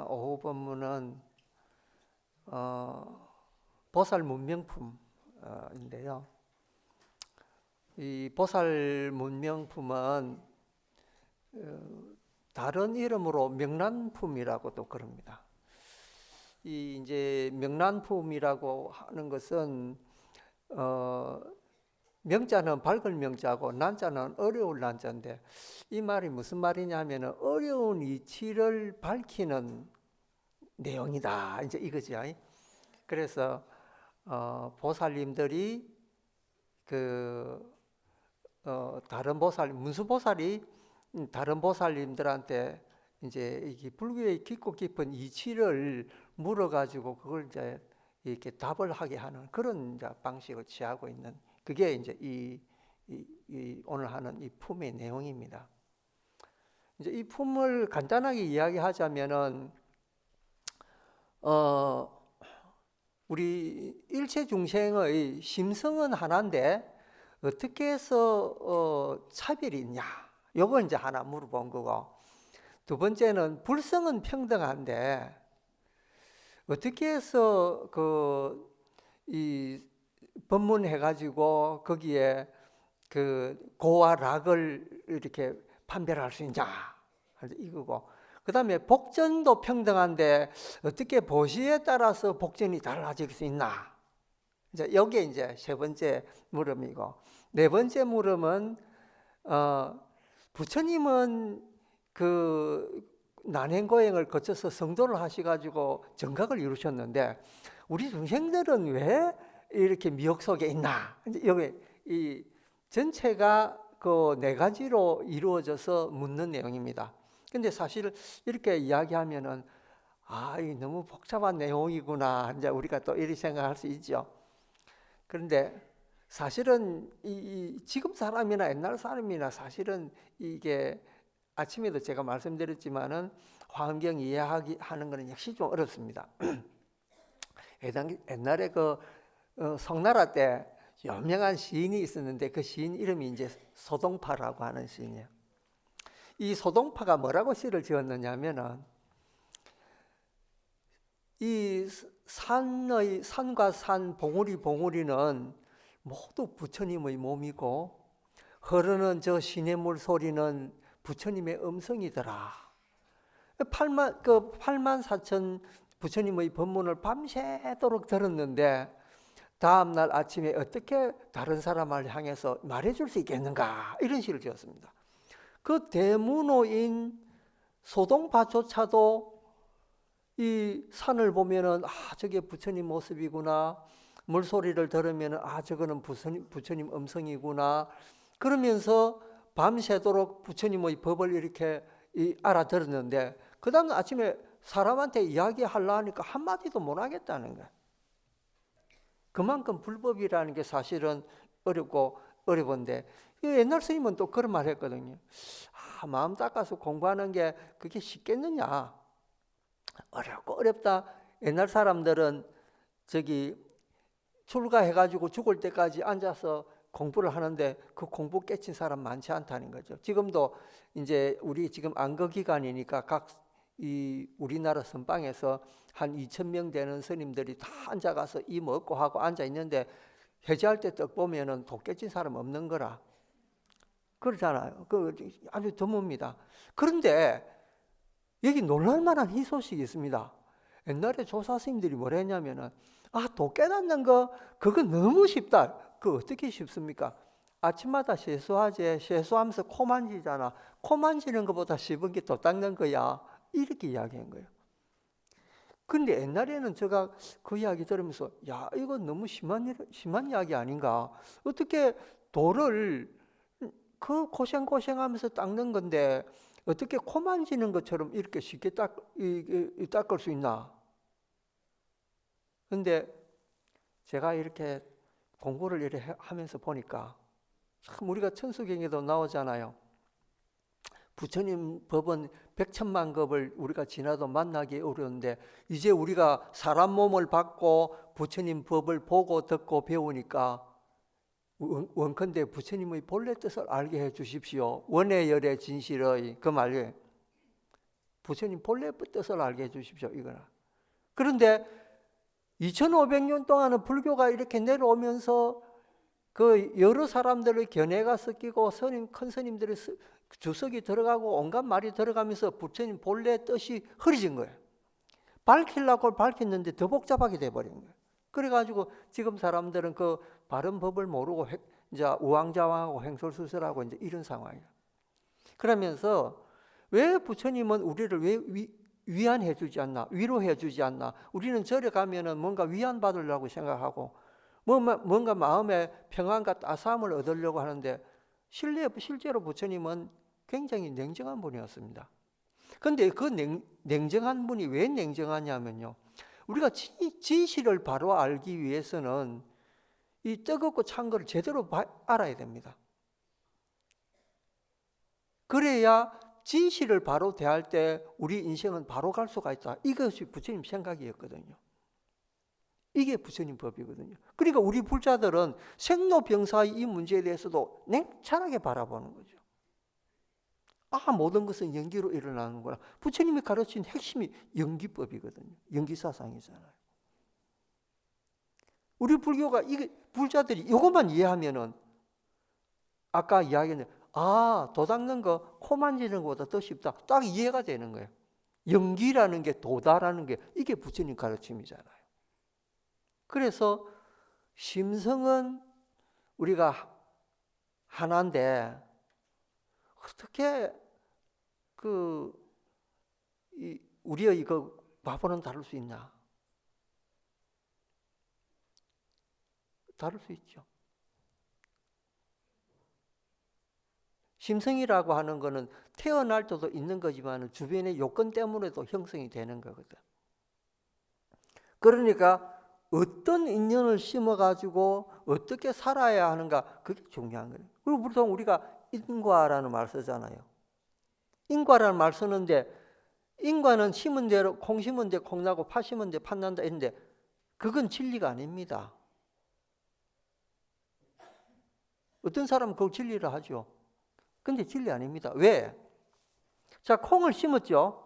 오후 본문은 보살 문명품인데요. 이 보살 문명품은 다른 이름으로 명란품이라고도 그럽니다. 이 이제 명란품이라고 하는 것은 명자는 밝을 명자고 난자는 어려울 난자인데, 이 말이 무슨 말이냐면은 어려운 이치를 밝히는 내용이다, 이제 이거지. 그래서 보살님들이 다른 보살, 문수보살이 다른 보살님들한테 이제 이게 불교의 깊고 깊은 이치를 물어가지고 그걸 이제 이렇게 답을 하게 하는 그런 이제 방식을 취하고 있는, 그게 이제 이 오늘 하는 이 품의 내용입니다. 이제 이 품을 간단하게 이야기하자면은 우리 일체 중생의 심성은 하나인데 어떻게 해서 차별이 있냐, 요거 이제 하나 물어본 거고, 두 번째는 불성은 평등한데 어떻게 해서 이 법문해가지고 거기에 고와 락을 이렇게 판별할 수 있냐, 이거고, 그 다음에 복전도 평등한데 어떻게 보시에 따라서 복전이 달라질 수 있나, 이제 여기에 이제 세 번째 물음이고, 네 번째 물음은 부처님은 난행고행을 거쳐서 성도를 하셔가지고 정각을 이루셨는데 우리 중생들은 왜 이렇게 미혹 속에 있나, 여기 이 전체가 그 네 가지로 이루어져서 묻는 내용입니다. 근데 사실 이렇게 이야기하면은 이 너무 복잡한 내용이구나, 이제 우리가 또 이렇게 생각할 수 있죠. 그런데 사실은 지금 사람이나 옛날 사람이나 사실은 이게 아침에도 제가 말씀드렸지만은 환경 이해하기 하는 것은 역시 좀 어렵습니다. 옛날에 송나라 때 유명한 시인이 있었는데 그 시인 이름이 이제 소동파라고 하는 시인이에요. 이 소동파가 뭐라고 시를 지었느냐면은 이 산과 산, 봉우리는 모두 부처님의 몸이고 흐르는 저 시냇물 소리는 부처님의 음성이더라. 8만 4천 부처님의 법문을 밤새도록 들었는데 다음날 아침에 어떻게 다른 사람을 향해서 말해줄 수 있겠는가, 이런 시를 지었습니다. 그 대문호인 소동파조차도 이 산을 보면은 저게 부처님 모습이구나, 물소리를 들으면은 저거는 부처님 음성이구나, 그러면서 밤새도록 부처님의 법을 이렇게 알아들었는데 그 다음 아침에 사람한테 이야기하려 하니까 한마디도 못 하겠다는 거야. 그만큼 불법이라는 게 사실은 어려운데, 옛날 스님은 또 그런 말 했거든요. 마음 닦아서 공부하는 게 그게 쉽겠느냐, 어렵고 어렵다. 옛날 사람들은 출가해가지고 죽을 때까지 앉아서 공부를 하는데 그 공부 깨친 사람 많지 않다는 거죠. 지금도 이제 우리 지금 안거 기간이니까 우리나라 선방에서 한 2,000명 되는 스님들이 다 앉아가서 이 먹고 하고 앉아 있는데 해제할 때 딱 보면은 도 깨친 사람 없는 거라 그러잖아요. 아주 드뭅니다. 그런데 여기 놀랄만한 희소식이 있습니다. 옛날에 조사 스님들이 뭐라 했냐면은 도 깨닫는 거 그거 너무 쉽다. 그거 어떻게 쉽습니까? 아침마다 세수하지, 세수하면서 코 만지잖아. 코 만지는 것보다 쉽은 게 도 닦는 거야, 이렇게 이야기한 거예요. 근데 옛날에는 제가 그 이야기 들으면서 이거 너무 심한 이야기 아닌가, 어떻게 도를 고생하면서 닦는 건데 어떻게 코 만지는 것처럼 이렇게 쉽게 닦을 수 있나. 근데 제가 이렇게 공부를 이렇게 하면서 보니까 참 우리가 천수경에도 나오잖아요. 부처님 법은 100천만 급을 우리가 지나도 만나기 어려운데 이제 우리가 사람 몸을 받고 부처님 법을 보고 듣고 배우니까 원컨대 부처님의 본래 뜻을 알게 해 주십시오. 원의 열의 진실의 그 말이에요. 부처님 본래 뜻을 알게 해주십시오. 이거나. 그런데 2500년 동안은 불교가 이렇게 내려오면서 그 여러 사람들의 견해가 섞이고 큰 스님들의 주석이 들어가고 온갖 말이 들어가면서 부처님 본래 뜻이 흐려진 거예요. 밝히려고 밝혔는데 더 복잡하게 돼버린 거예요. 그래가지고 지금 사람들은 그 바른 법을 모르고 이제 우왕좌왕하고 횡설수설하고 이제 이런 상황이에요. 그러면서 왜 부처님은 우리를 왜 위안해 주지 않나, 위로해 주지 않나? 우리는 절에 가면은 뭔가 위안받으려고 생각하고 뭔가 마음에 평안과 따스함을 얻으려고 하는데 실제로 부처님은 굉장히 냉정한 분이었습니다. 그런데 그 냉정한 분이 왜 냉정하냐면요, 우리가 진실을 바로 알기 위해서는 이 뜨겁고 찬 걸 제대로 알아야 됩니다. 그래야 진실을 바로 대할 때 우리 인생은 바로 갈 수가 있다. 이것이 부처님 생각이었거든요. 이게 부처님 법이거든요. 그러니까 우리 불자들은 생로병사의 이 문제에 대해서도 냉철하게 바라보는 거죠. 아, 모든 것은 연기로 일어나는구나. 부처님이 가르친 핵심이 연기법이거든요. 연기사상이잖아요. 우리 불교가 불자들이 이것만 이해하면은 아까 이야기했는데, 아, 도 닦는 거 코 만지는 것보다 더 쉽다. 딱 이해가 되는 거예요. 연기라는 게, 도다라는 게 이게 부처님 가르침이잖아요. 그래서 심성은 우리가 하나인데 어떻게 우리의 바보는 다룰 수 있나? 다룰 수 있죠. 심성이라고 하는 것은 태어날 때도 있는 거지만 주변의 요건 때문에도 형성이 되는 거거든. 그러니까 어떤 인연을 심어가지고 어떻게 살아야 하는가, 그게 중요한 거예요. 그리고 보통 우리가 인과라는 말 쓰잖아요. 인과라는 말 쓰는데, 인과는 심은 대로 콩 심은 데 콩 나고 팥 심은 데 팥 난다 했는데 그건 진리가 아닙니다. 어떤 사람은 그걸 진리라 하죠. 근데 진리 아닙니다. 왜? 자, 콩을 심었죠.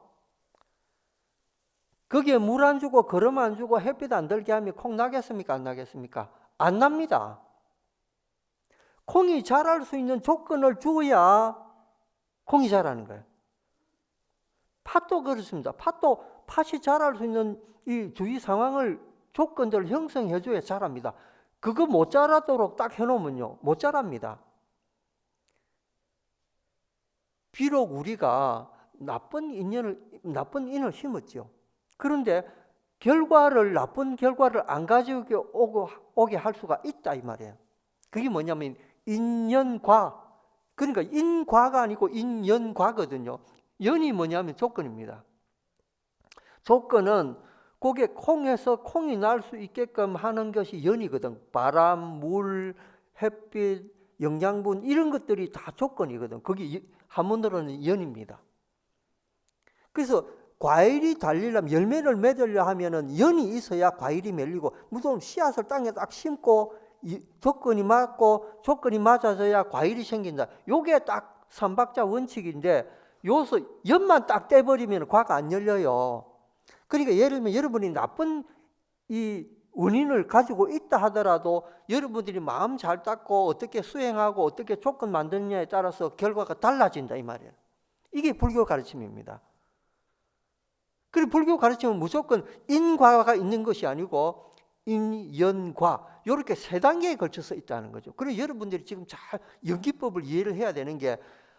거기에 물 안 주고 거름 안 주고 햇빛 안 들게 하면 콩 나겠습니까? 안 나겠습니까? 안 납니다. 콩이 자랄 수 있는 조건을 주어야 콩이 자라는 거예요. 팥도 그렇습니다. 팥이 자랄 수 있는 이 주위 상황을 조건들을 형성해 줘야 자랍니다. 그거 못 자라도록 딱 해놓으면요, 못 자랍니다. 비록 우리가 나쁜 인을 심었죠. 그런데 나쁜 결과를 안 가지고 오게 할 수가 있다 이 말이에요. 그게 뭐냐면 인연과, 그러니까 인과가 아니고 인연과거든요. 연이 뭐냐면 조건입니다. 조건은 거기에 콩에서 콩이 날 수 있게끔 하는 것이 연이거든. 바람, 물, 햇빛, 영양분 이런 것들이 다 조건이거든. 거기 한문으로는 연입니다. 그래서 과일이 달리려면, 열매를 맺으려 하면은 연이 있어야 과일이 맺리고, 무슨 씨앗을 땅에 딱 심고 조건이 맞고 조건이 맞아져야 과일이 생긴다. 요게 딱 삼박자 원칙인데, 여기서 연만 딱 떼버리면 과가 안 열려요. 그러니까 예를 들면 여러분이 나쁜 이 원인을 가지고 있다 하더라도 여러분들이 마음 잘 닦고 어떻게 수행하고 어떻게 조건 만드느냐에 따라서 결과가 달라진다 이 말이에요. 이게 불교 가르침입니다. 그리고 불교 가르침은 무조건 인과가 있는 것이 아니고 인연과 이렇게 세 단계에 걸쳐서 있다는 거죠. 그래서 여러분들이 지금 잘 연기법을 이해를 해야 되는 게,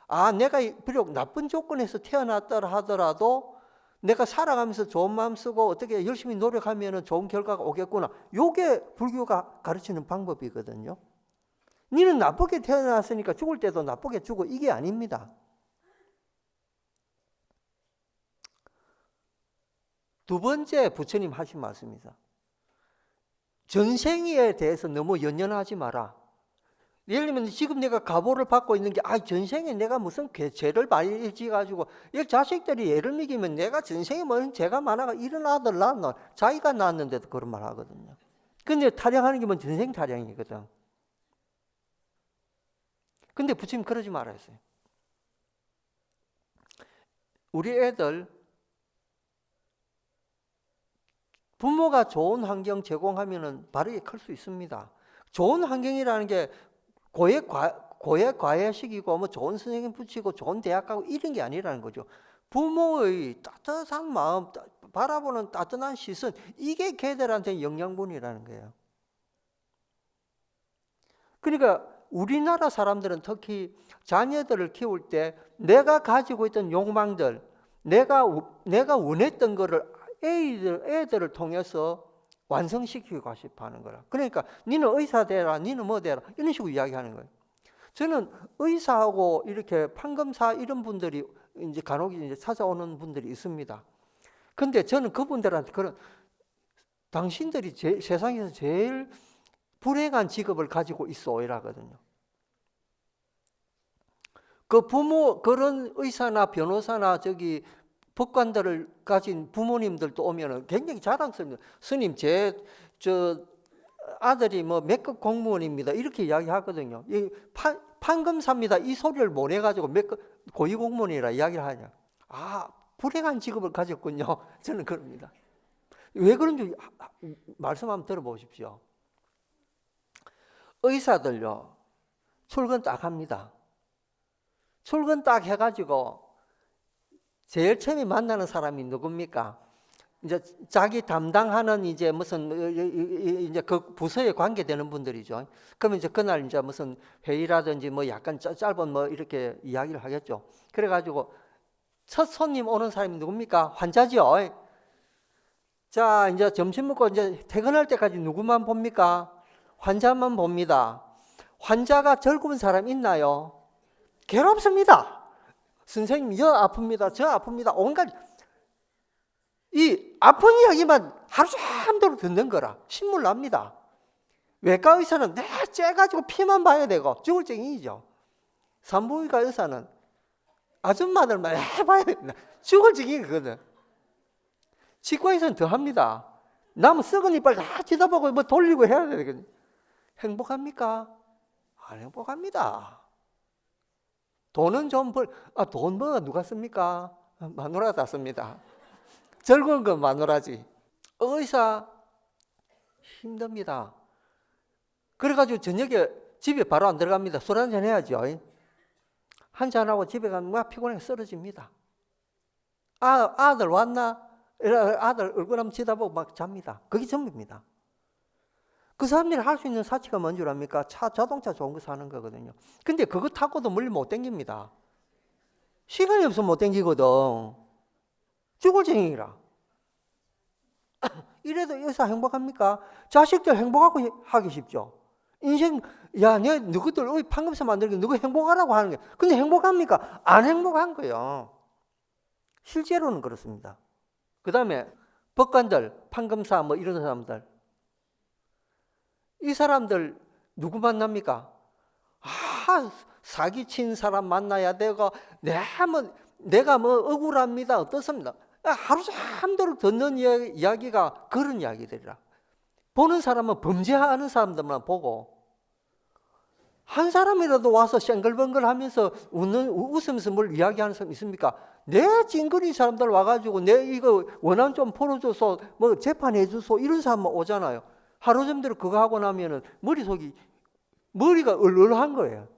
아, 내가 비록 나쁜 조건에서 태어났다 하더라도 내가 살아가면서 좋은 마음 쓰고 어떻게 열심히 노력하면 좋은 결과가 오겠구나. 이게 불교가 가르치는 방법이거든요. 니는 나쁘게 태어났으니까 죽을 때도 나쁘게 죽어, 이게 아닙니다. 두 번째 부처님 하신 말씀입니다. 전생에 대해서 너무 연연하지 마라. 예를 들면 지금 내가 가보를 받고 있는 게, 전생에 내가 무슨 죄를 많이 지어가지고, 이 자식들이 예를 먹이면 내가 전생에 무슨 죄가 많아가 이런 아들 낳았나, 자기가 낳았는데도 그런 말 하거든요. 근데 타령하는 게 뭐 전생 타령이거든. 근데 부처님 그러지 말아야 했어요. 우리 애들 부모가 좋은 환경 제공하면은 바르게 클 수 있습니다. 좋은 환경이라는 게 고액과외식이고 뭐 좋은 선생님 붙이고 좋은 대학 가고 이런 게 아니라는 거죠. 부모의 따뜻한 마음, 바라보는 따뜻한 시선, 이게 걔들한테 영양분이라는 거예요. 그러니까 우리나라 사람들은 특히 자녀들을 키울 때 내가 가지고 있던 욕망들, 내가 원했던 거를 애들을 통해서 완성시키고 싶어 하는 거라. 그러니까 니는 의사 되라, 니는 뭐 되라, 이런 식으로 이야기하는 거예요. 저는 의사하고 이렇게 판검사 이런 분들이 이제 간혹 이제 찾아오는 분들이 있습니다. 근데 저는 그분들한테 당신들이 세상에서 제일 불행한 직업을 가지고 있어 이라거든요. 그 그런 의사나 변호사나 법관들을 가진 부모님들도 오면은 굉장히 자랑스럽니다. 스님, 저 아들이 뭐 몇 급 공무원입니다. 이렇게 이야기하거든요. 판검사입니다. 이 소리를 못 해가지고 몇 급 고위 공무원이라 이야기를 하냐. 불행한 직업을 가졌군요. 저는 그럽니다. 왜 그런지 말씀 한번 들어보십시오. 의사들요, 출근 딱 합니다. 출근 딱 해가지고 제일 처음에 만나는 사람이 누굽니까? 이제 자기 담당하는 이제 무슨 이제 그 부서에 관계되는 분들이죠. 그러면 이제 그날 이제 무슨 회의라든지 뭐 약간 짧은 뭐 이렇게 이야기를 하겠죠. 그래가지고 첫 손님 오는 사람이 누굽니까? 환자죠. 자, 이제 점심 먹고 이제 퇴근할 때까지 누구만 봅니까? 환자만 봅니다. 환자가 즐거운 사람 있나요? 괴롭습니다. 선생님, 저 아픕니다. 저 아픕니다. 온갖 이 아픈 이야기만 하루 종일 듣는 거라 신물 납니다. 외과 의사는 째가지고 피만 봐야 되고 죽을 쟁이죠. 산부인과 의사는 아줌마들만 해봐야 됩니다. 죽을 쟁이거든. 치과 의사는 더 합니다. 남은 썩은 이빨 다 쳐다보고 뭐 돌리고 해야 되거든요. 행복합니까? 안 행복합니다. 돈은 좀 돈 뭐가 누가 씁니까? 마누라가 씁니다. 즐거운 건 마누라지. 의사 힘듭니다. 그래가지고 저녁에 집에 바로 안 들어갑니다. 술 한잔 해야죠. 한잔하고 집에 가면 막 피곤해 쓰러집니다. 아들 왔나? 아들 얼굴 한번 쳐다보고 막 잡니다. 그게 전부입니다. 그 사람들이 할 수 있는 사치가 뭔 줄 압니까? 자동차 좋은 거 사는 거거든요. 근데 그거 타고도 멀리 못 댕깁니다. 시간이 없으면 못 댕기거든. 죽을 쟁이라. 이래도 의사 행복합니까? 자식들 행복하고 하기 쉽죠. 인생, 내 누구들 판검사 만들고 누구 행복하라고 하는 게. 근데 행복합니까? 안 행복한 거예요. 실제로는 그렇습니다. 그 다음에 법관들, 판검사 뭐 이런 사람들. 이 사람들 누구 만납니까? 사기친 사람 만나야 되고, 내가 뭐 억울합니다. 어떻습니다. 하루 종일 듣는 이야기가 그런 이야기들이라. 보는 사람은 범죄하는 사람들만 보고, 한 사람이라도 와서 쌩글벙글 하면서 웃으면서 뭘 이야기하는 사람 있습니까? 내 찡그린 사람들 와가지고 내 이거 원한 좀 풀어줘서 뭐 재판해줘서 이런 사람만 오잖아요. 하루 정도 그거 하고 나면은 머리가 얼얼한 거예요.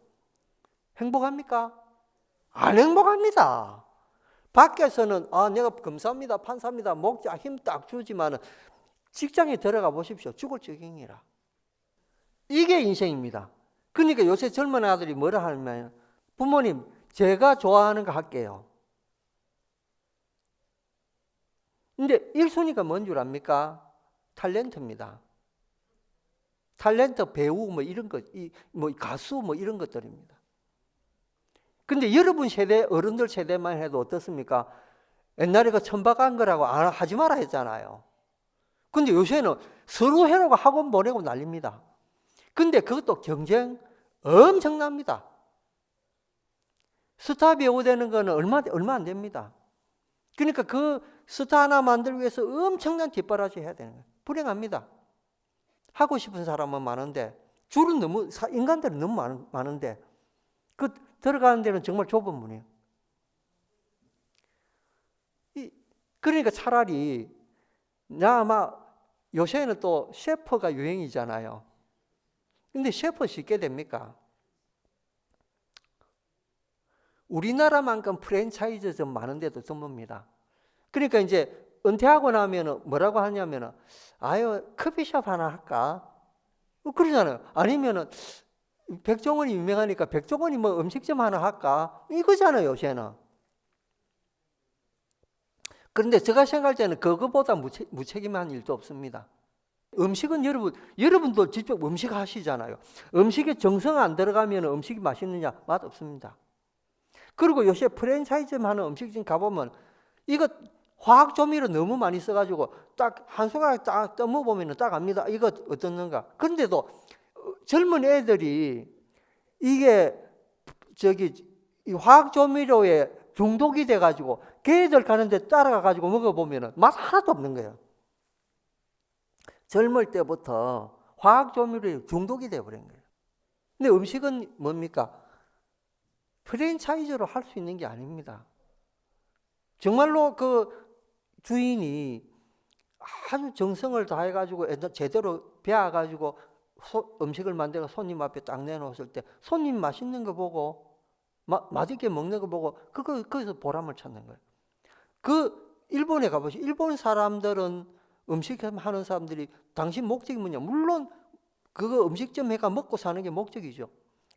행복합니까? 안 행복합니다. 밖에서는 내가 검사입니다, 판사입니다, 목자 힘 딱 주지만은 직장에 들어가 보십시오. 죽을 지경이라. 이게 인생입니다. 그러니까 요새 젊은 아들이 뭐라 하냐면 부모님 제가 좋아하는 거 할게요. 근데 1순위가 뭔 줄 압니까? 탤런트입니다. 탤런트, 배우 뭐 이런 것, 뭐 가수 뭐 이런 것들입니다. 근데 여러분 세대, 어른들 세대만 해도 어떻습니까? 옛날에 그 천박한 거라고 하지 마라 했잖아요. 근데 요새는 서로 해라고 학원 보내고 난립니다. 근데 그것도 경쟁 엄청납니다. 스타 배우 되는 거는 얼마 안 됩니다. 그러니까 그 스타 하나 만들기 위해서 엄청난 뒷바라지 해야 되는 거예요. 불행합니다. 하고 싶은 사람은 많은데 줄은 인간들은 너무 많은데 그 들어가는 데는 정말 좁은 문이에요. 그러니까 차라리 나 아마 요새는 또 셰프가 유행이잖아요. 근데 셰프 쉽게 됩니까? 우리나라만큼 프랜차이즈점 많은데도 드뭅니다. 그러니까 이제 은퇴하고 나면은 뭐라고 하냐면은 아유 커피숍 하나 할까? 그러잖아요. 아니면은 백종원이 유명하니까 백종원이 뭐 음식점 하나 할까? 이거잖아요, 요새는. 그런데 제가 생각할 때는 그거보다 무책임한 일도 없습니다. 음식은 여러분도 직접 음식 하시잖아요. 음식에 정성 안 들어가면 음식이 맛있느냐? 맛 없습니다. 그리고 요새 프랜차이즈 하는 음식점 가보면 이거 화학 조미료 너무 많이 써가지고 딱 한 숟가락 딱 떠먹어보면 딱 압니다. 이거 어떻는가. 그런데도 젊은 애들이 이게 이 화학 조미료에 중독이 돼가지고 걔들 가는데 따라가가지고 먹어보면 맛 하나도 없는 거예요. 젊을 때부터 화학 조미료에 중독이 돼버린 거예요. 근데 음식은 뭡니까? 프랜차이즈로 할 수 있는 게 아닙니다. 정말로 그 주인이 아주 정성을 다해가지고 제대로 배워가지고 음식을 만들어 손님 앞에 딱 내놓았을 때 손님 맛있는 거 보고 맛있게 먹는 거 보고 거기서 보람을 찾는 거예요. 그 일본에 가보시죠. 일본 사람들은 음식점 하는 사람들이 당신 목적이 뭐냐? 물론 그거 음식점 해가 먹고 사는 게 목적이죠.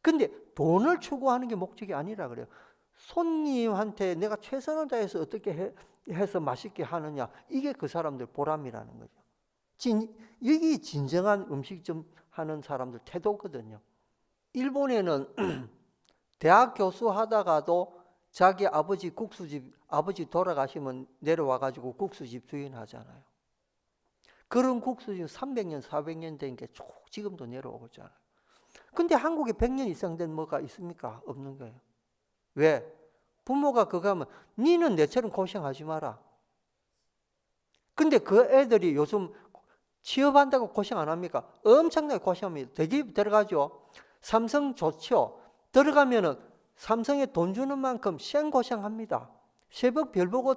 근데 돈을 추구하는 게 목적이 아니라 그래요. 손님한테 내가 최선을 다해서 어떻게 해서 맛있게 하느냐. 이게 그 사람들 보람이라는 거죠. 여기 진정한 음식점 하는 사람들 태도거든요. 일본에는 대학 교수 하다가도 자기 아버지 국수집, 아버지 돌아가시면 내려와가지고 국수집 주인 하잖아요. 그런 국수집 300년, 400년 된 게 쭉 지금도 내려오고 있잖아요. 근데 한국에 100년 이상 된 뭐가 있습니까? 없는 거예요. 왜? 부모가 그거 하면 니는 내처럼 고생하지 마라. 근데 그 애들이 요즘 취업한다고 고생 안 합니까? 엄청나게 고생합니다. 되게 들어가죠. 삼성 좋죠. 들어가면은 삼성에 돈 주는 만큼 생고생합니다. 새벽 별 보고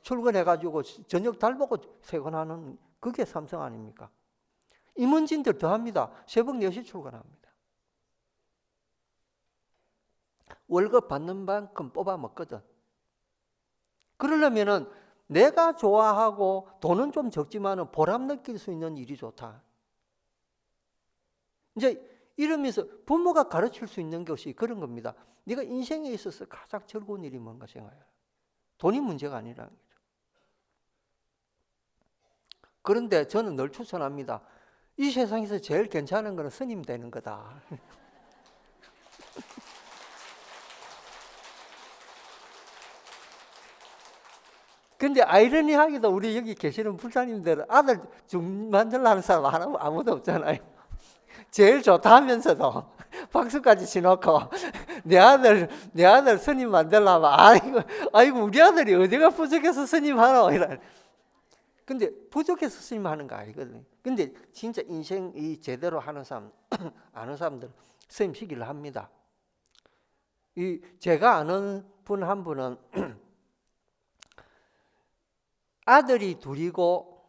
출근해가지고 저녁 달 보고 퇴근하는 그게 삼성 아닙니까? 임원진들 더 합니다. 새벽 4시 출근합니다. 월급 받는 만큼 뽑아 먹거든. 그러려면은 내가 좋아하고 돈은 좀 적지만은 보람 느낄 수 있는 일이 좋다. 이제 이러면서 부모가 가르칠 수 있는 것이 그런 겁니다. 네가 인생에 있어서 가장 즐거운 일이 뭔가 생각해. 돈이 문제가 아니라는 거죠. 그런데 저는 늘 추천합니다. 이 세상에서 제일 괜찮은 거는 스님 되는 거다. 근데 아이러니하게도 우리 여기 계시는 불사님들은 아들 만들라는 사람 아무도 없잖아요. 제일 좋다 하면서도 박수까지 치놓고 내 아들 스님 만들라면 아이고 우리 아들이 어디가 부족해서 스님 하노 이런. 근데 부족해서 스님 하는 거 아니거든요. 근데 진짜 인생 이 제대로 하는 사람 아는 사람들 스님 시기를 합니다. 제가 아는 분 한 분은 아들이 둘이고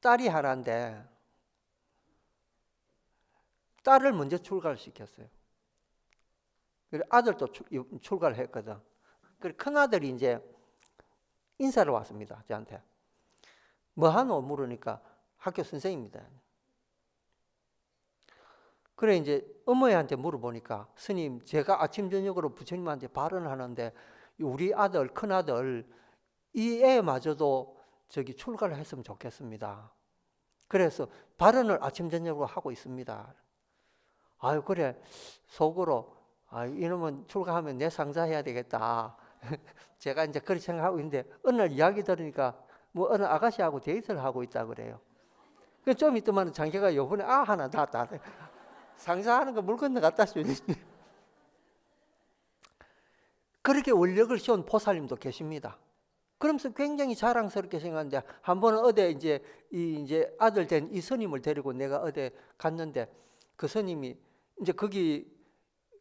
딸이 하나인데 딸을 먼저 출가를 시켰어요. 그래서 아들도 출가를 했거든. 그래서 큰 아들이 이제 인사를 왔습니다. 저한테. 뭐 하노? 물으니까 학교 선생님입니다. 그래 이제 어머니한테 물어보니까 스님 제가 아침 저녁으로 부처님한테 발언을 하는데 우리 아들 큰 아들 이 애마저도 출가를 했으면 좋겠습니다. 그래서 발언을 아침 저녁으로 하고 있습니다. 아유 그래 속으로 이놈은 출가하면 내 상자해야 되겠다. 제가 이제 그렇게 생각하고 있는데 어느 날 이야기 들으니까 뭐 어느 아가씨하고 데이트를 하고 있다 그래요. 좀 있더만 장계가 요번에 하나 낳았다. 상자하는 거 물 건너 갖다 주니. 그렇게 원력을 씌운 보살님도 계십니다. 그러면서 굉장히 자랑스럽게 생각하는데 한 번은 어디 이제 아들 된 이 스님을 데리고 내가 어디 갔는데 그 스님이 이제 거기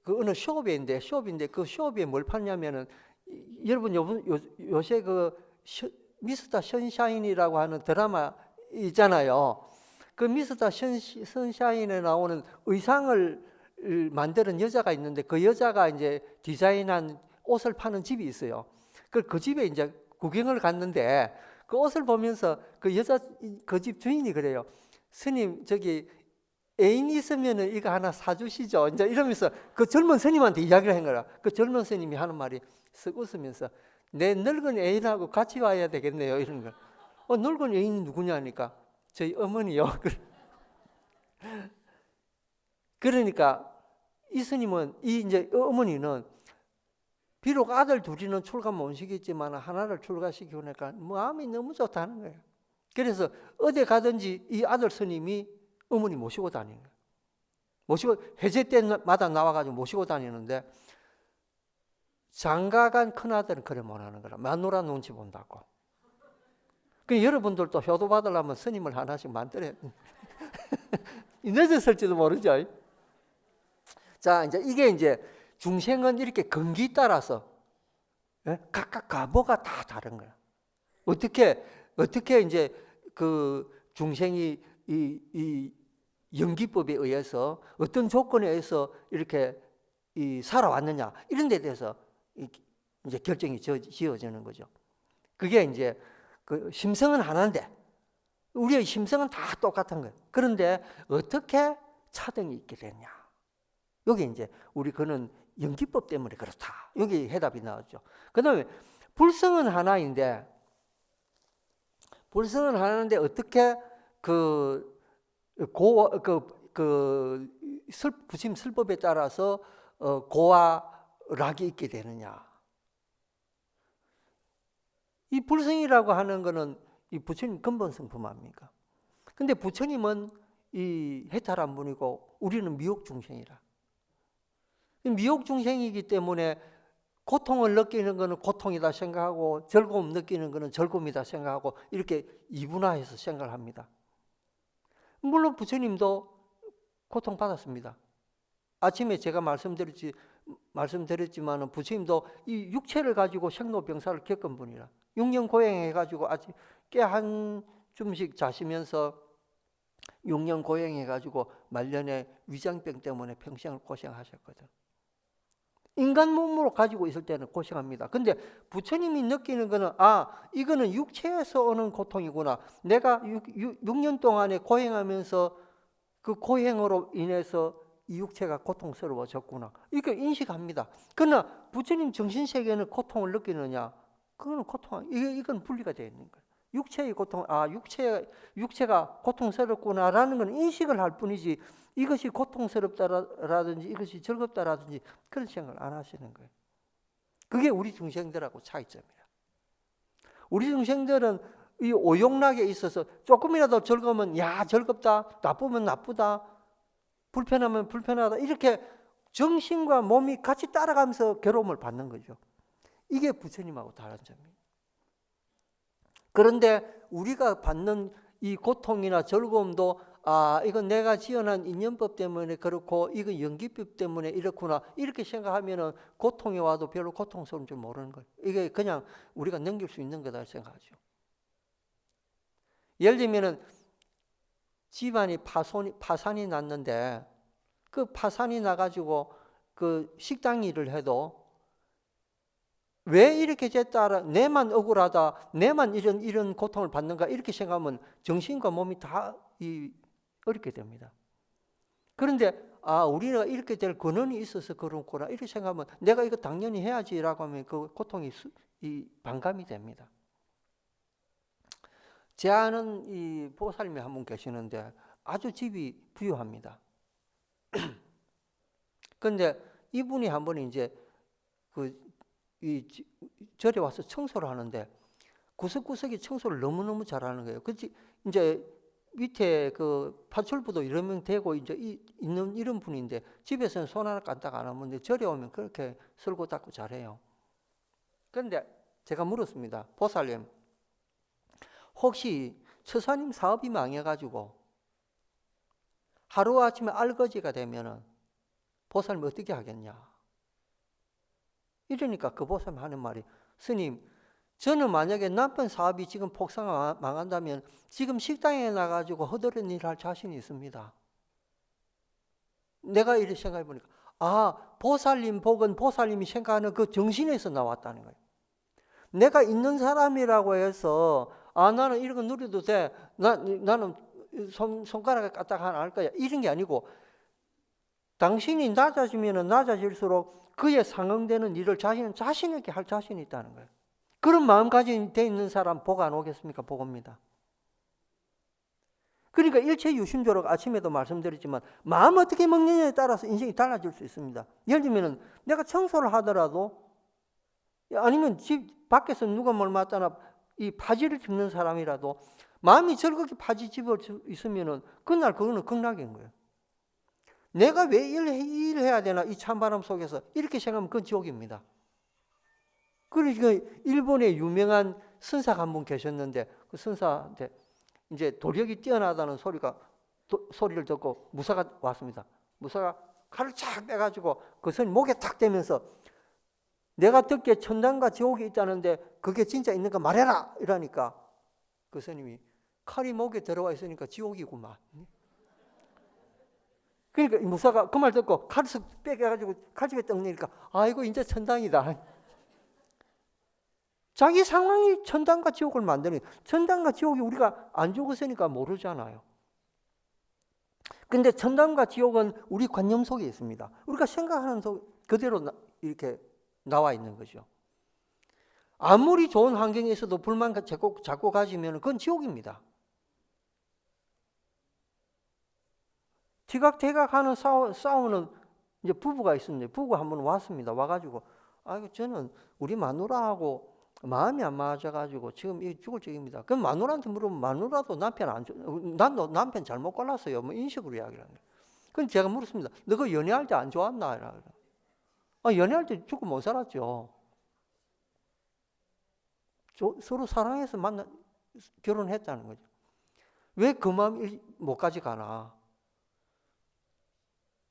그 어느 쇼업인데 그 쇼업에 뭘 파냐면은 여러분 요새 그 미스터 선샤인이라고 하는 드라마 있잖아요. 그 미스터 선샤인에 나오는 의상을 만드는 여자가 있는데 그 여자가 이제 디자인한 옷을 파는 집이 있어요. 그 집에 이제 구경을 갔는데 그 옷을 보면서 그 여자 그 집 주인이 그래요. 스님 저기 애인이 있으면은 이거 하나 사주시죠. 이제 이러면서 그 젊은 스님한테 이야기를 한 거라. 그 젊은 스님이 하는 말이 쓱 웃으면서 내 늙은 애인하고 같이 와야 되겠네요. 이런 거. 늙은 애인이 누구냐니까 저희 어머니요. 그러니까 이 스님은 이 이제 어머니는 비록 아들 둘이는 출가 못 시켰지만 하나를 출가시키고 나니까 마음이 너무 좋다는 거예요. 그래서 어디 가든지 이 아들 스님이 어머니 모시고 다니는 거예요. 모시고 해제 때마다 나와가지고 모시고 다니는데 장가간 큰아들은 그래 못하는 거라. 마누라 눈치 본다고. 그 여러분들도 효도 받으려면 스님을 하나씩 만들어야 늦었을지도 모르죠. 자, 이제 이게 이제 중생은 이렇게 근기 따라서 각각 가보가 다 다른 거야. 어떻게 이제 그 중생이 이 연기법에 의해서 어떤 조건에 의해서 이렇게 살아왔느냐 이런 데 대해서 이제 결정이 지어지는 거죠. 그게 이제 그 심성은 하나인데 우리의 심성은 다 똑같은 거예요. 그런데 어떻게 차등이 있게 됐냐? 여기 이제 우리 그는 연기법 때문에 그렇다. 여기 해답이 나왔죠. 그 다음에 불성은 하나인데 어떻게 부처님 설법에 따라서 고와 락이 있게 되느냐? 이 불성이라고 하는 것은 이 부처님 근본 성품 아닙니까? 근데 부처님은 이 해탈한 분이고 우리는 미혹 중생이라. 미혹 중생이기 때문에 고통을 느끼는 것은 고통이다 생각하고 즐거움 느끼는 것은 즐거움이다 생각하고 이렇게 이분화해서 생각을 합니다. 물론 부처님도 고통받았습니다. 아침에 제가 말씀드렸지만 부처님도 이 육체를 가지고 생로병사를 겪은 분이라 6년 고행해가지고 아침 깨 한줌씩 자시면서 6년 고행해가지고 말년에 위장병 때문에 평생을 고생하셨거든. 인간 몸으로 가지고 있을 때는 고생합니다. 근데 부처님이 느끼는 거는 이거는 육체에서 오는 고통이구나. 내가 6년 동안에 고행하면서 그 고행으로 인해서 이 육체가 고통스러워졌구나. 이렇게 인식합니다. 그러나 부처님 정신세계는 고통을 느끼느냐? 그거는 이건 분리가 되어 있는 거예요. 육체의 고통, 육체가 고통스럽구나라는 건 인식을 할 뿐이지 이것이 고통스럽다라든지 이것이 즐겁다라든지 그런 생각을 안 하시는 거예요. 그게 우리 중생들하고 차이점이에요. 우리 중생들은 이 오용락에 있어서 조금이라도 즐거우면 즐겁다, 나쁘면 나쁘다, 불편하면 불편하다 이렇게 정신과 몸이 같이 따라가면서 괴로움을 받는 거죠. 이게 부처님하고 다른 점이에요. 그런데 우리가 받는 이 고통이나 즐거움도 이건 내가 지어낸 인연법 때문에 그렇고 이건 연기법 때문에 이렇구나 이렇게 생각하면은 고통이 와도 별로 고통스러운 줄 모르는 거예요. 이게 그냥 우리가 넘길 수 있는 거다 생각하죠. 예를 들면은 집안이 파산이 났는데 그 파산이 나가지고 그 식당 일을 해도 왜 이렇게 됐다, 내만 억울하다, 내만 이런 고통을 받는가 이렇게 생각하면 정신과 몸이 다 어렵게 됩니다. 그런데 우리가 이렇게 될 근원이 있어서 그렇구나 이렇게 생각하면 내가 이거 당연히 해야지라고 하면 그 고통이 반감이 됩니다. 제 아는 이 보살님이 한 분 계시는데 아주 집이 부유합니다. 그런데 이분이 한 번 이제 절에 와서 청소를 하는데 구석구석이 청소를 너무너무 잘하는 거예요. 그치 이제 밑에 그 파출부도 여러 명 되고 이제 있는 이런 분인데 집에서는 손 하나 까딱 안 하는데 절에 오면 그렇게 쓸고 닦고 잘해요. 그런데 제가 물었습니다. 보살님, 혹시 처사님 사업이 망해가지고 하루아침에 알거지가 되면은 보살님 어떻게 하겠냐? 이러니까 그 보살님 하는 말이 스님 저는 만약에 남편 사업이 지금 폭삭 망한다면 지금 식당에 나가지고 허드렛 일할 자신이 있습니다. 내가 이렇게 생각해 보니까 보살님 복은 보살님이 생각하는 그 정신에서 나왔다는 거예요. 내가 있는 사람이라고 해서 나는 이런 거 누려도 돼. 나는 손가락에 까딱 하나 할 거야. 이런 게 아니고 당신이 낮아지면 낮아질수록 그에 상응되는 일을 자신에게 할 자신이 있다는 거예요. 그런 마음가짐이 돼 있는 사람 복 안 오겠습니까? 복 옵니다. 그러니까 일체유심조록 아침에도 말씀드렸지만 마음 어떻게 먹느냐에 따라서 인생이 달라질 수 있습니다. 예를 들면 내가 청소를 하더라도 아니면 집 밖에서 누가 뭘 맡아나 이 파지를 짚는 사람이라도 마음이 즐겁게 파지 집어 있으면은 그날 그거는 극락인 거예요. 내가 왜 일해야 되나 이 찬바람 속에서 이렇게 생각하면 그건 지옥입니다. 그러니까 일본에 유명한 선사가 한 분 계셨는데 그 선사한테 이제 도력이 뛰어나다는 소리를 듣고 무사가 왔습니다. 무사가 칼을 착 빼가지고 그 스님 목에 탁 대면서 내가 듣기에 천당과 지옥이 있다는데 그게 진짜 있는가 말해라 이러니까 그 스님이 칼이 목에 들어와 있으니까 지옥이구만. 그러니까 무사가 그 말 듣고 칼을 쓱 빼가지고 칼집에 떡 내니까 아이고 이제 천당이다. 자기 상황이 천당과 지옥을 만드는 거예요. 천당과 지옥이 우리가 안 죽었으니까 모르잖아요. 근데 천당과 지옥은 우리 관념 속에 있습니다. 우리가 생각하는 그대로 이렇게 나와 있는 거죠. 아무리 좋은 환경에 있어도 불만 자꾸 가지면 그건 지옥입니다. 티각태각하는 싸우는 이제 부부가 있었는데 부부가 한 번 왔습니다. 와가지고 아이고 저는 우리 마누라하고 마음이 안 맞아가지고 지금 죽을 적입니다. 그럼 마누라한테 물으면 마누라도 난도 남편 잘못 골랐어요. 뭐 인식으로 이야기를 하는 거예요. 그럼 제가 물었습니다. 너 그 연애할 때 안 좋았나? 연애할 때 죽고 못 살았죠. 서로 사랑해서 결혼했다는 거죠. 왜 그 마음 못 가져가나?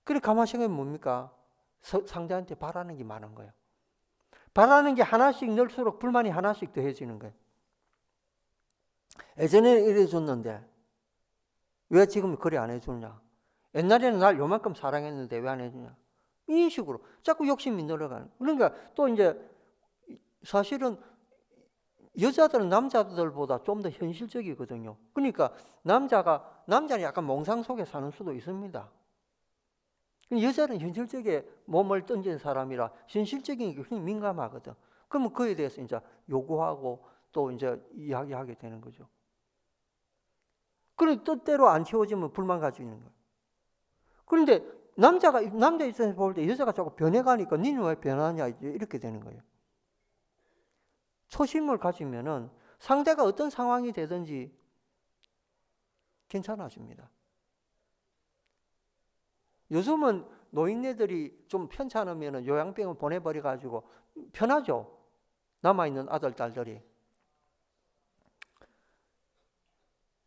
그래 가만히 생각하면 뭡니까? 상대한테 바라는 게 많은 거예요. 바라는 게 하나씩 늘수록 불만이 하나씩 더해지는 거예요. 예전에는 이래 줬는데 왜 지금 그리 안 해주냐? 옛날에는 날 요만큼 사랑했는데 왜 안 해주냐? 이 식으로 자꾸 욕심이 늘어가는. 그러니까 또 이제 사실은 여자들은 남자들보다 좀 더 현실적이거든요. 그러니까 남자는 약간 몽상 속에 사는 수도 있습니다. 여자는 현실적인 몸을 던진 사람이라 현실적인 게 굉장히 민감하거든. 그러면 그에 대해서 이제 요구하고 또 이제 이야기하게 되는 거죠. 그런데 뜻대로 안 채워지면 불만 가지고 있는 거예요. 그런데 남자 입장에서 볼 때 여자가 자꾸 변해가니까 니는 왜 변하냐 이렇게 되는 거예요. 초심을 가지면은 상대가 어떤 상황이 되든지 괜찮아집니다. 요즘은 노인네들이 좀 편찮으면 요양병을 보내버려가지고 편하죠. 남아있는 아들, 딸들이.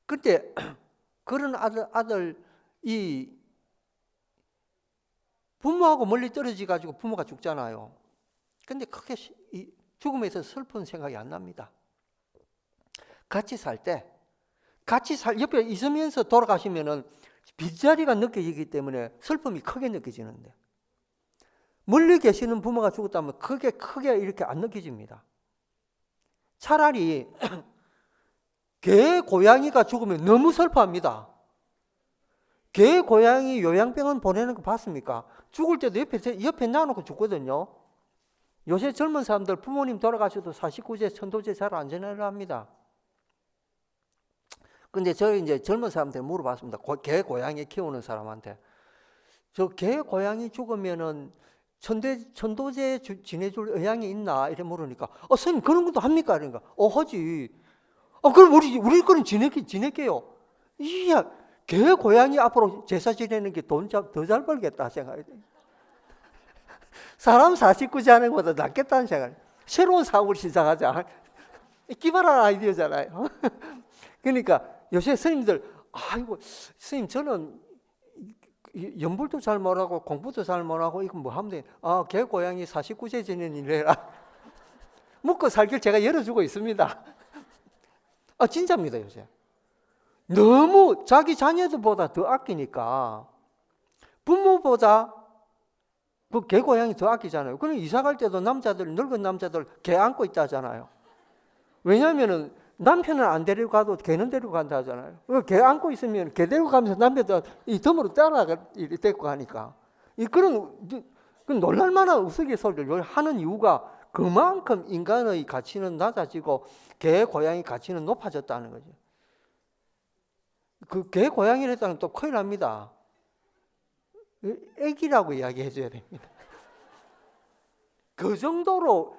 그때 그런 아들이 부모하고 멀리 떨어져가지고 부모가 죽잖아요. 근데 크게 죽음에서 슬픈 생각이 안 납니다. 같이 살 때, 옆에 있으면서 돌아가시면은 빈자리가 느껴지기 때문에 슬픔이 크게 느껴지는데 멀리 계시는 부모가 죽었다면 크게 이렇게 안 느껴집니다. 차라리 개, 고양이가 죽으면 너무 슬퍼합니다. 개, 고양이 요양병원 보내는 거 봤습니까? 죽을 때도 옆에 놔놓고 죽거든요. 요새 젊은 사람들 부모님 돌아가셔도 49제, 천도제 잘 안 지내려 합니다. 근데 저희 이제 젊은 사람들 물어봤습니다. 개, 고양이 키우는 사람한테. 저 개, 고양이 죽으면은 천도제 지내줄 의향이 있나? 이렇게 물으니까, 선생님 그런 것도 합니까? 그러니까, 하지. 그럼 우리 거는 지낼게요. 이야, 개, 고양이 앞으로 제사 지내는 게 돈 더 잘 벌겠다 생각이 돼요. 사람 49제 하는 것보다 낫겠다는 생각. 새로운 사고를 시작하자. 기발한 아이디어잖아요. 그러니까 요새 스님들, 아이고, 스님 저는 연불도 잘 못하고 공부도 잘 못하고 이거 뭐 하면 돼. 개 고양이 49제 지내는 일해라. 먹고 살길 제가 열어주고 있습니다. 진짜입니다, 요새. 너무 자기 자녀들보다 더 아끼니까 부모보다 그 개 고양이 더 아끼잖아요. 그럼 이사 갈 때도 남자들, 늙은 남자들 개 안고 있다잖아요. 왜냐하면은 남편은 안 데리고 가도 개는 데리고 간다 하잖아요. 개 안고 있으면 개 데리고 가면서 남편도 이 덤으로 데리고 가니까. 그런 놀랄만한 우스갯소리를 하는 이유가 그만큼 인간의 가치는 낮아지고 개, 고양이 가치는 높아졌다는 거죠. 그 개, 고양이를 했다면 또 큰일 납니다. 애기라고 이야기해 줘야 됩니다. 그 정도로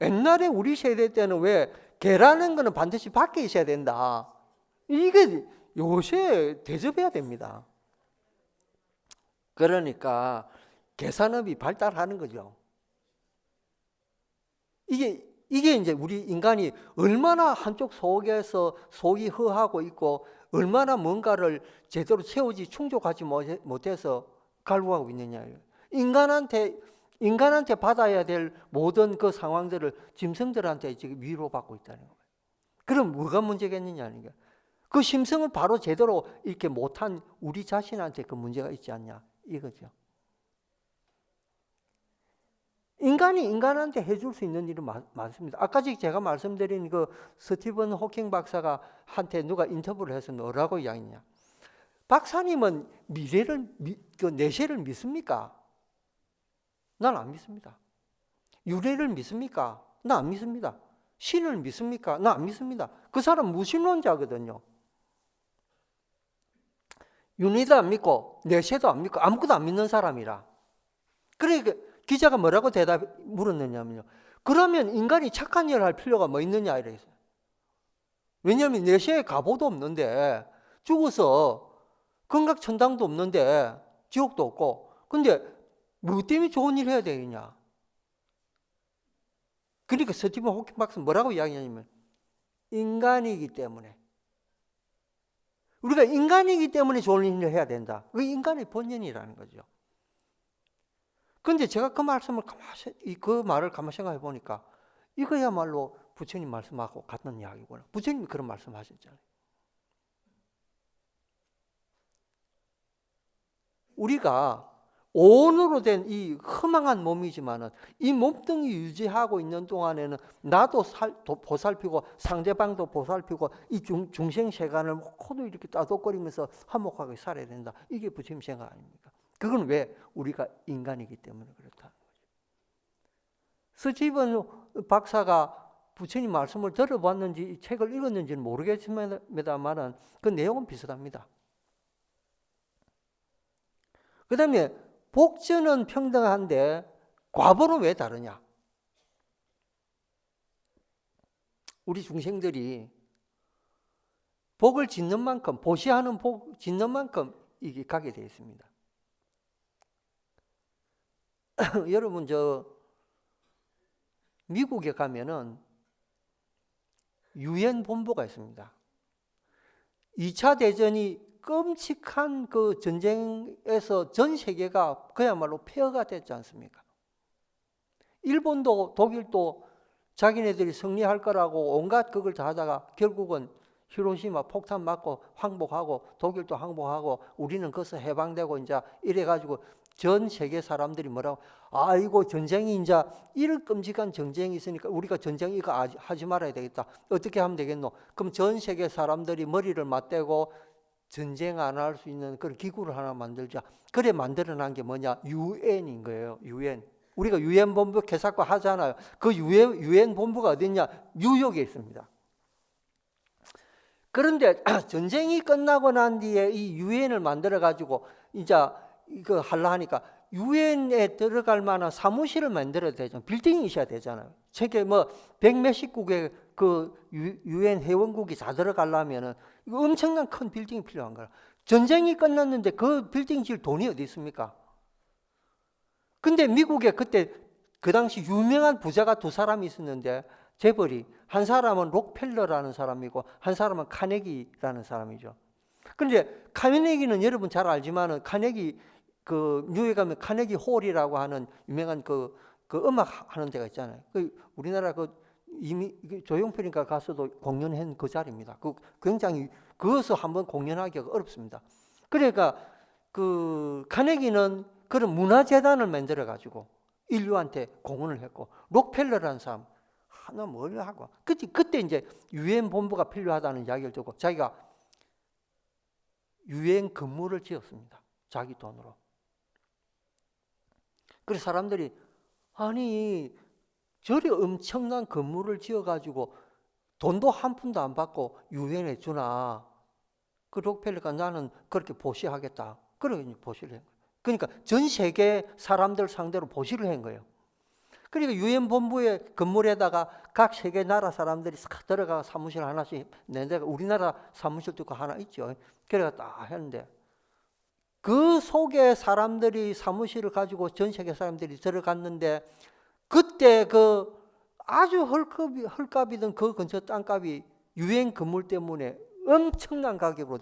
옛날에 우리 세대 때는 왜 개라는 거는 반드시 밖에 있어야 된다. 이게 요새 대접해야 됩니다. 그러니까 개산업이 발달하는 거죠. 이게 이제 우리 인간이 얼마나 한쪽 속에서 속이 허하고 있고 얼마나 뭔가를 제대로 채우지 충족하지 못해서 갈구하고 있느냐예요. 인간한테 받아야 될 모든 그 상황들을 짐승들한테 지금 위로받고 있다는 거예요. 그럼 뭐가 문제겠느냐는 거예요. 그 심성을 바로 제대로 이렇게 못한 우리 자신한테 그 문제가 있지 않냐 이거죠. 인간이 인간한테 해줄 수 있는 일은 많습니다. 아까 제가 말씀드린 그 스티븐 호킹 박사가 한테 누가 인터뷰를 해서 뭐라고 이야기했냐. 박사님은 그 내세를 믿습니까? 난 안 믿습니다. 유래를 믿습니까? 난 안 믿습니다. 신을 믿습니까? 난 안 믿습니다. 그 사람 무신론자거든요. 윤회도 안 믿고 내세도 안 믿고 아무것도 안 믿는 사람이라. 그러니까 기자가 뭐라고 물었느냐면요. 그러면 인간이 착한 일을 할 필요가 뭐 있느냐 이랬어요. 왜냐하면 내세에 가보도 없는데 죽어서 건각천당도 없는데 지옥도 없고 근데 뭐 때문에 좋은 일 해야 되느냐. 그러니까 스티븐 호킹 박사는 뭐라고 이야기하냐면 인간이기 때문에 우리가 인간이기 때문에 좋은 일을 해야 된다. 그게 인간의 본연이라는 거죠. 그런데 제가 그 말을 가만히 생각해 보니까 이거야말로 부처님 말씀하고 같은 이야기구나. 부처님이 그런 말씀하셨잖아요. 우리가 온으로 된 이 허망한 몸이지만은 이 몸뚱이 유지하고 있는 동안에는 나도 보살피고 상대방도 보살피고 이 중생세간을 모두 이렇게 따독거리면서 화목하게 살아야 된다. 이게 부처님 생각 아닙니까? 그건 왜 우리가 인간이기 때문에 그렇다는 거죠. 스티븐 박사가 부처님 말씀을 들어봤는지 책을 읽었는지는 모르겠습니다만은 그 내용은 비슷합니다. 그 다음에 복전은 평등한데 과보는 왜 다르냐? 우리 중생들이 복을 짓는 만큼 보시하는 복 짓는 만큼 이게 가게 되어 있습니다. 여러분 미국에 가면은 유엔 본부가 있습니다. 2차 대전이 끔찍한 그 전쟁에서 전 세계가 그야말로 폐허가 됐지 않습니까? 일본도 독일도 자기네들이 승리할 거라고 온갖 그걸 다 하다가 결국은 히로시마 폭탄 맞고 항복하고 독일도 항복하고 우리는 거기서 해방되고 이제 이래가지고 전 세계 사람들이 뭐라고 아이고 전쟁이 이제 이런 끔찍한 전쟁이 있으니까 우리가 전쟁 이거 하지 말아야 되겠다. 어떻게 하면 되겠노? 그럼 전 세계 사람들이 머리를 맞대고 전쟁 안 할 수 있는 그런 기구를 하나 만들자. 그래 만들어낸 게 뭐냐? 유엔인 거예요. 유엔. 우리가 유엔 본부 개사과 하잖아요. 그 유엔 본부가 어딨냐? 뉴욕에 있습니다. 그런데 전쟁이 끝나고 난 뒤에 이 유엔을 만들어 가지고 이제 이거 하려 하니까 유엔에 들어갈 만한 사무실을 만들어야 되잖아요. 빌딩이 있어야 되잖아요. 세계 뭐 100몇십 국의 그 유엔 회원국이 다 들어가려면은 엄청난 큰 빌딩이 필요한 거야. 전쟁이 끝났는데 그 빌딩 질 돈이 어디 있습니까? 근데 미국에 그때 그 당시 유명한 부자가 두 사람이 있었는데 재벌이 한 사람은 록펠러라는 사람이고 한 사람은 카네기라는 사람이죠. 그런데 카네기는 여러분 잘 알지만은 카네기 그 뉴욕에 가면 카네기 홀이라고 하는 유명한 그 음악 하는 데가 있잖아요. 그 우리나라 그 이미 조용필인가 가서도 공연한 그 자리입니다. 그 굉장히 그것을 한번 공연하기가 어렵습니다. 그러니까 그 카네기는 그런 문화재단을 만들어 가지고 인류한테 공헌을 했고, 록펠러라는 사람 하나 뭘 하고 그때 이제 유엔 본부가 필요하다는 이야기를 듣고 자기가 유엔 건물을 지었습니다. 자기 돈으로. 그래서 사람들이 아니 저리 엄청난 건물을 지어가지고 돈도 한 푼도 안 받고 유엔에 주나? 그 록펠러가 나는 그렇게 보시하겠다. 그러고 보시를 한 거예요. 그러니까 전 세계 사람들 상대로 보시를 한 거예요. 그러니까 유엔 본부의 건물에다가 각 세계 나라 사람들이 싹 들어가 사무실 하나씩 내다가 우리나라 사무실도 그 하나 있죠. 그래가 딱 했는데 그 속에 사람들이 사무실을 가지고 전 세계 사람들이 들어갔는데 그때 그 아주 헐값이던 그 근처 땅값이 유엔 건물 때문에 엄청난 가격으로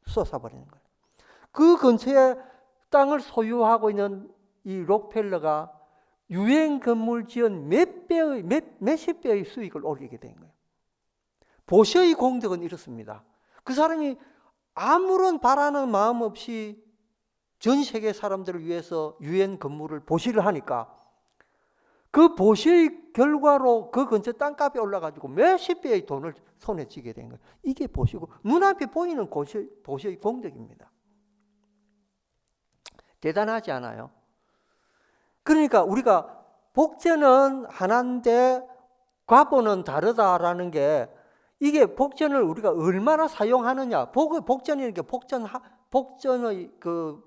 쏟아버리는 거예요. 그 근처에 땅을 소유하고 있는 이 록펠러가 유엔 건물 지은 몇십 배의 수익을 올리게 된 거예요. 보시의 공덕은 이렇습니다. 그 사람이 아무런 바라는 마음 없이 전 세계 사람들을 위해서 유엔 건물을 보시를 하니까 그 보시의 결과로 그 근처 땅값이 올라가지고 몇십 배의 돈을 손에 쥐게 된 거예요. 이게 보시고 눈앞에 보이는 보시의 공덕입니다. 대단하지 않아요? 그러니까 우리가 복전은 하나인데 과보는 다르다라는 게 이게 복전을 우리가 얼마나 사용하느냐. 복전이라는 게 복전의 그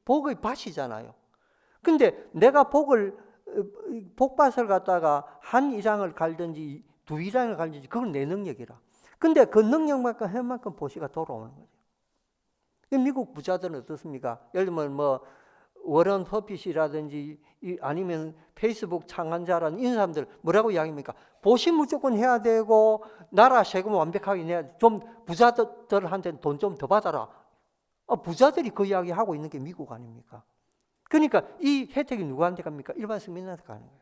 복의 밭이잖아요. 근데 내가 복밭을 갖다가 한 이장을 갈든지 두 이장을 갈든지 그건 내 능력이라. 근데 그 능력만큼 한 만큼 보시가 돌아오는 거죠. 미국 부자들은 어떻습니까? 예를 들면 뭐 워런 버핏이라든지 아니면 페이스북 창안자라는 이런 사람들 뭐라고 이야기합니까? 보시 무조건 해야 되고 나라 세금 완벽하게 내야 돼. 좀 부자들한테는 돈 좀 더 받아라. 부자들이 그 이야기 하고 있는 게 미국 아닙니까? 그러니까 이 혜택이 누구한테 갑니까? 일반 서민한테 가는 거예요.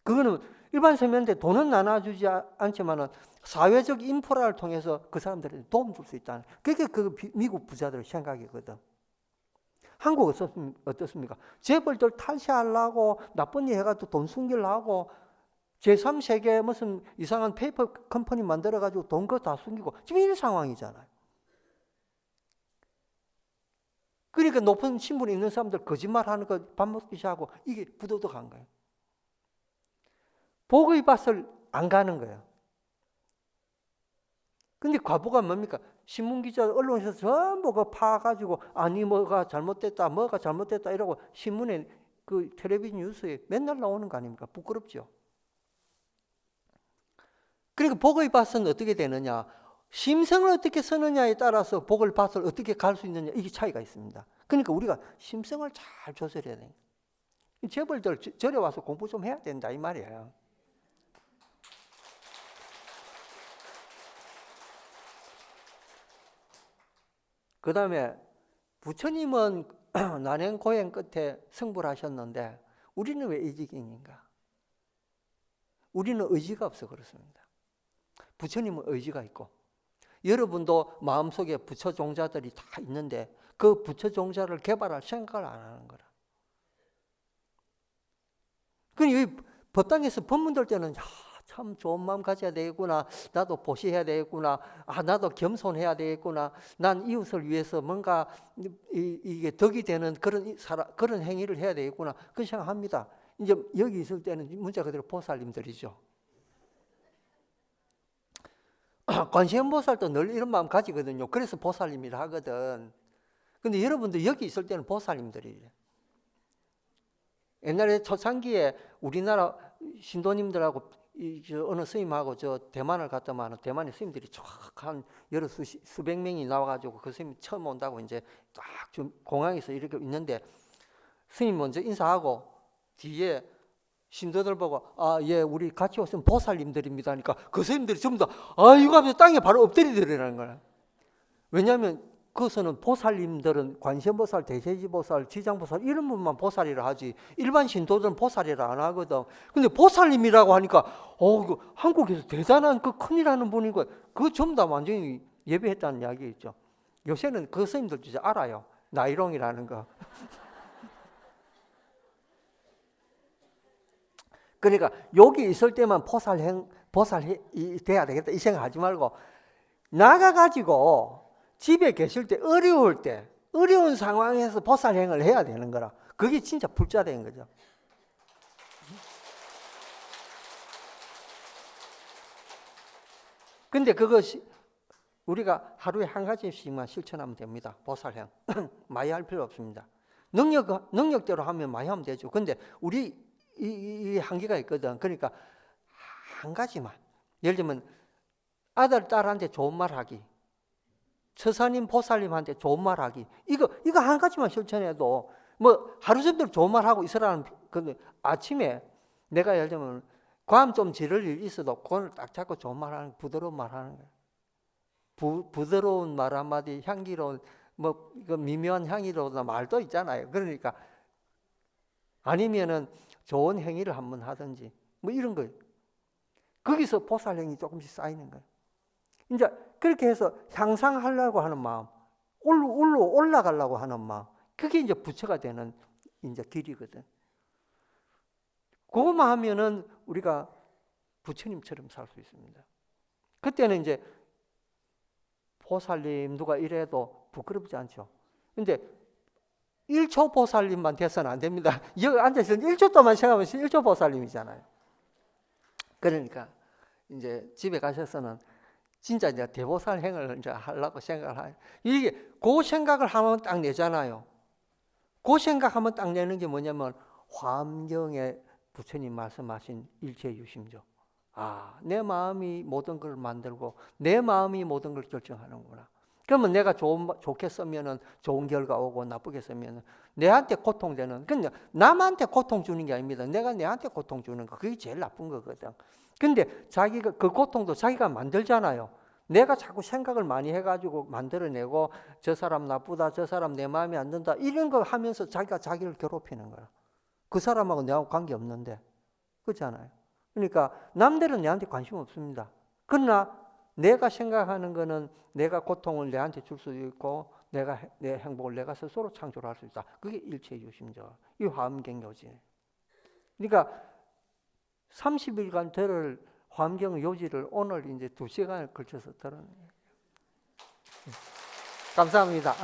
그거는 일반 서민한테 돈은 나눠주지 않지만은 사회적 인프라를 통해서 그 사람들한테 도움 줄 수 있다는 그게 그 미국 부자들의 생각이거든. 한국 어떻습니까? 재벌들 탈세하려고 나쁜 일 해가지고 돈 숨기려고 제3세계 무슨 이상한 페이퍼 컴퍼니 만들어가지고 돈 그거 다 숨기고 지금 이런 상황이잖아요. 그러니까 높은 신분이 있는 사람들 거짓말하는 거 밥 먹듯이 하고 이게 부도덕한 거예요. 복의 밭을 안 가는 거예요. 근데 과보가 뭡니까? 신문기자, 언론에서 전부 그 파가지고 아니 뭐가 잘못됐다 이러고 신문에 그 텔레비전 뉴스에 맨날 나오는 거 아닙니까? 부끄럽죠. 그러니까 복의 밭은 어떻게 되느냐? 심성을 어떻게 쓰느냐에 따라서 복의 밭을 어떻게 갈 수 있느냐 이게 차이가 있습니다. 그러니까 우리가 심성을 잘 조절해야 돼요. 재벌들 절에 와서 공부 좀 해야 된다 이 말이에요. 그 다음에 부처님은 난행고행 끝에 승부를 하셨는데 우리는 왜 이지경인가? 우리는 의지가 없어 그렇습니다. 부처님은 의지가 있고 여러분도 마음속에 부처 종자들이 다 있는데 그 부처 종자를 개발할 생각을 안 하는 거라. 그러니까 법당에서 법문 들 때는 참 좋은 마음 가져야 되겠구나. 나도 보시해야 되겠구나. 나도 겸손해야 되겠구나. 난 이웃을 위해서 뭔가 이게 덕이 되는 그런 행위를 해야 되겠구나. 그런 생각합니다. 이제 여기 있을 때는 문자 그대로 보살님들이죠. 관세음보살도 늘 이런 마음 가지거든요. 그래서 보살님이라 하거든. 근데 여러분들 여기 있을 때는 보살님들이에요. 옛날에 초창기에 우리나라 신도님들하고 어느 스님하고 대만을 갔더만 대만의 스님들이 한 수백 명이 나와가지고 그 스님 처음 온다고 이제 딱 공항에서 이렇게 있는데 스님 먼저 인사하고 뒤에 신도들 보고 예 우리 같이 오신 보살님들입니다 하니까 그 스님들이 전부 다 이거 하면서 땅에 바로 엎드리더라는 거야. 왜냐하면 그것은 보살님들은 관세음보살, 대세지보살, 지장보살 이런 분만 보살이라 하지 일반 신도들은 보살이라 안 하거든. 근데 보살님이라고 하니까 그 한국에서 대단한 그 큰일 하는 분인 거야. 그거 전부 다 완전히 예배했다는 이야기 있죠. 요새는 그 스님들 진짜 알아요. 나이롱이라는 거. 그러니까 여기 있을 때만 보살이 돼야 되겠다 이 생각하지 말고 나가가지고 집에 계실 때 어려울 때 어려운 상황에서 보살행을 해야 되는 거라. 그게 진짜 불자된 거죠. 근데 그것이 우리가 하루에 한 가지씩만 실천하면 됩니다. 보살행. 많이 할 필요 없습니다. 능력대로 하면 많이 하면 되죠. 근데 우리 이 한계가 있거든. 그러니까 한 가지만. 예를 들면 아들, 딸한테 좋은 말 하기. 처사님, 보살님한테 좋은 말 하기. 이거 한 가지만 실천해도 뭐 하루 종일 좋은 말 하고 있으라는 그 아침에 내가 예를 들면 괌 좀 지를 일 있어도 그걸 딱 잡고 좋은 말 하는 부드러운 말 하는 거예요. 부드러운 말 한마디, 향기로운 뭐 이거 미묘한 향기로운 말도 있잖아요. 그러니까 아니면은 좋은 행위를 한번 하든지 뭐 이런 거예요. 거기서 보살행이 조금씩 쌓이는 거예요. 이제 그렇게 해서 향상하려고 하는 마음, 올라가려고 하는 마음, 그게 이제 부처가 되는 이제 길이거든. 그것만 하면은 우리가 부처님처럼 살 수 있습니다. 그때는 이제 보살님 누가 이래도 부끄럽지 않죠. 근데 1초 보살님만 돼서는 안 됩니다. 여기 앉아서 1초 동안 생각하면 1초 보살님이잖아요. 그러니까 이제 집에 가셔서는 진짜 이제 대보살행을 이제 하려고 생각을 해요. 이게 그 생각을 하면 딱 내잖아요. 그 생각하면 딱 내는 게 뭐냐면 화엄경에 부처님 말씀하신 일체유심죠. 내 마음이 모든 걸 만들고 내 마음이 모든 걸 결정하는구나. 그러면 내가 좋게 쓰면은 좋은 결과 오고 나쁘게 쓰면은 내한테 고통되는. 근데 남한테 고통 주는 게 아닙니다. 내가 내한테 고통 주는 거. 그게 제일 나쁜 거거든. 근데 자기가 그 고통도 자기가 만들잖아요. 내가 자꾸 생각을 많이 해가지고 만들어내고 저 사람 나쁘다, 저 사람 내 마음에 안 든다 이런 거 하면서 자기가 자기를 괴롭히는 거야. 그 사람하고 내하고 관계 없는데. 그렇잖아요. 그러니까 남들은 내한테 관심 없습니다. 그러나 내가 생각하는 거는 내가 고통을 내한테 줄 수 있고 내가 내 행복을 내가 스스로 창조할 수 있다. 그게 일체유심죠. 이 화엄경요지. 그러니까 30일간 들을 화엄경 요지를 오늘 이제 2시간을 걸쳐서 들었네요. 감사합니다.